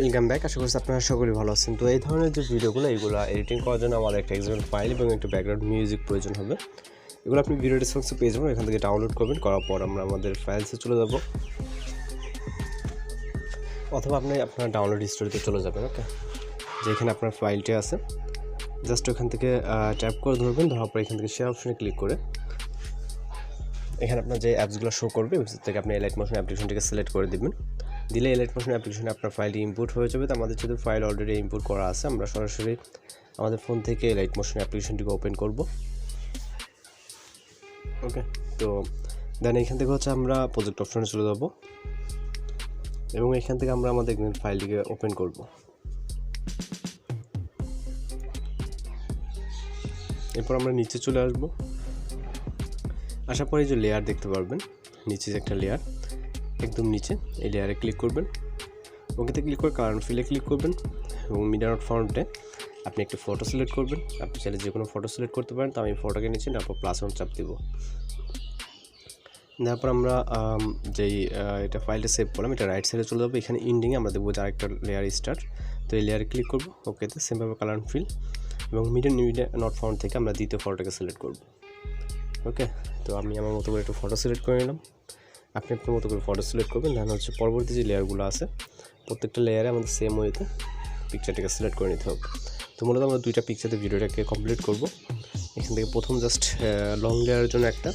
Welcome back. আশা করছি আপনারা সকলেই ভালো আছেন। তো এই ধরনের যে ভিডিওগুলো এগুলো এডিটিং করার জন্য আমাদের একটা এক্সাম্পল ফাইল এবং একটা ব্যাকগ্রাউন্ড মিউজিক প্রয়োজন হবে। এগুলো আপনি ভিডিও ডেসক্রিপশনে পেয়ে যাবেন, এখান থেকে ডাউনলোড করবেন। করার পর আমরা আমাদের ফাইলসে চলে যাব, অথবা আপনি আপনার ডাউনলোড হিস্টোরিতে চলে যাবেন। ওকে, যেখানে আপনার ফাইলটি আছে জাস্ট ওখান থেকে ট্যাপ করে ধরবেন। ধরার পর এখান থেকে শেয়ার অপশনে ক্লিক করে এখানে আপনার যে অ্যাপসগুলো শো করবে ওয়েবসাইট থেকে আপনি এলাইট মোশন অ্যাপ্লিকেশনটিকে সিলেক্ট করে দেবেন। দিলে এলাইট মোশন অ্যাপ্লিকেশনে আপনার ফাইলটি ইম্পোর্ট হয়ে যাবে। তো আমাদের যেহেতু ফাইল অলরেডি ইম্পোর্ট করা আছে, আমরা সরাসরি আমাদের ফোন থেকে এলাইট মোশন অ্যাপ্লিকেশনটিকে ওপেন করব। ওকে, তো দেন এখান থেকে হচ্ছে আমরা প্রজেক্ট অপশনে চলে যাব এবং এখান থেকে আমরা আমাদের ফাইলটিকে ওপেন করব। এরপর আমরা নিচে চলে আসব। আসার পরে যে লেয়ার দেখতে পারবেন, নিচে যে একটা লেয়ার, একদম নিচে এই লেয়ারে ক্লিক করবেন। ওকেতে ক্লিক করে কারেন্ট ফিলে ক্লিক করবেন এবং মিডিয়া নট ফাউন্ডে আপনি একটা ফটো সিলেক্ট করবেন। আপনি চাইলে যে কোনো ফটো সিলেক্ট করতে পারেন। তো আমি ফটোকে নিচ্ছি, তারপর প্লাস অন চাপ দেবো। তারপর আমরা যেই এটা ফাইলটা সেভ করলাম, এটা রাইট সাইডে চলে যাবো। এখানে ইন্ডিংয়ে আমরা দেখবো যে আরেকটা লেয়ার স্টার্ট। তো এই লেয়ারে ক্লিক করবো। ওকেতে সেমভাবে কালার ফিল এবং মিডিয়া নট ফাউন্ড থেকে আমরা দ্বিতীয় ফটোটাকে সিলেক্ট করব। ওকে, তো আমি আমার মতো করে একটু ফটো সিলেক্ট করে নিলাম। আপনি আপনার মতো করে ফটো সিলেক্ট করবেন। দেন হচ্ছে পরবর্তী যে লেয়ারগুলো আছে প্রত্যেকটা লেয়ারে আমাদের সেম ওয়েতে পিকচারটাকে সিলেক্ট করে নিতে হবে। তো মূলত আমরা দুইটা পিকচারে ভিডিওটাকে কমপ্লিট করব। এখান থেকে প্রথম জাস্ট লং লেয়ারের জন্য একটা,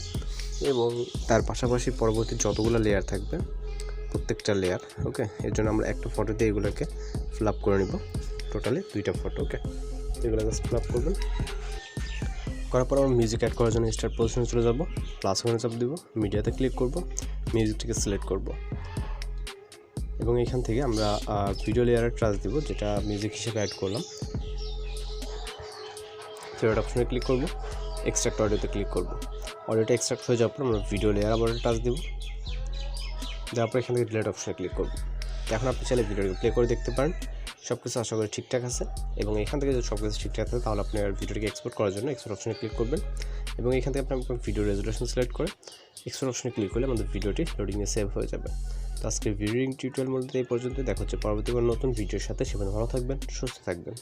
এবং তার পাশাপাশি পরবর্তী যতগুলো লেয়ার থাকবে প্রত্যেকটা লেয়ার। ওকে, এর জন্য আমরা একটা ফটো দিয়ে এগুলোকে ফিল আপ করে নিব। টোটালি দুইটা ফটো। ওকে, এগুলো জাস্ট ফিল আপ করবেন। করার পর আমরা মিউজিক অ্যাড করার জন্য স্টার্ট পজিশনে চলে যাব। প্লাস ওখানে চাপ দিব, মিডিয়াতে ক্লিক করব, মিউজিকটিকে সিলেক্ট করব এবং এখান থেকে আমরা ভিডিও লেয়ারে ট্রাস দিব, যেটা মিউজিক হিসেবে অ্যাড করলাম। থ্রেড অপশনে ক্লিক করব, এক্সট্রাক্ট অডিওতে ক্লিক করব। অডিওটা এক্সট্রাক্ট হয়ে যাওয়ার পর আমরা ভিডিও লেয়ার আবার টাচ দেব। দেওয়ার পর এখান থেকে ডিলিট অপশনে ক্লিক করব। এখন আপনি চাইলে ভিডিওটাকে প্লে করে দেখতে পারেন। সব কিছু আশা করি ঠিকঠাক আছে এবং এখান থেকে যদি সব কিছু ঠিকঠাক থাকে তাহলে আপনি ভিডিওটিকে এক্সপোর্ট করার জন্য এক্সপোর্ট অপশনে ক্লিক করবেন এবং এখান থেকে আপনি আপনার ভিডিও রেজুলেশন সিলেক্ট করে এক্সপোর্ট অপশনে ক্লিক করলে আমাদের ভিডিওটি লোডিংয়ে সেভ হয়ে যাবে। তো আজকে ভিডিও টিউটোরিয়াল মধ্যে এই পর্যন্ত। দেখা হচ্ছে পরবর্তী কোনো নতুন ভিডিওর সাথে। সেখানে ভালো থাকবেন, সুস্থ থাকবেন।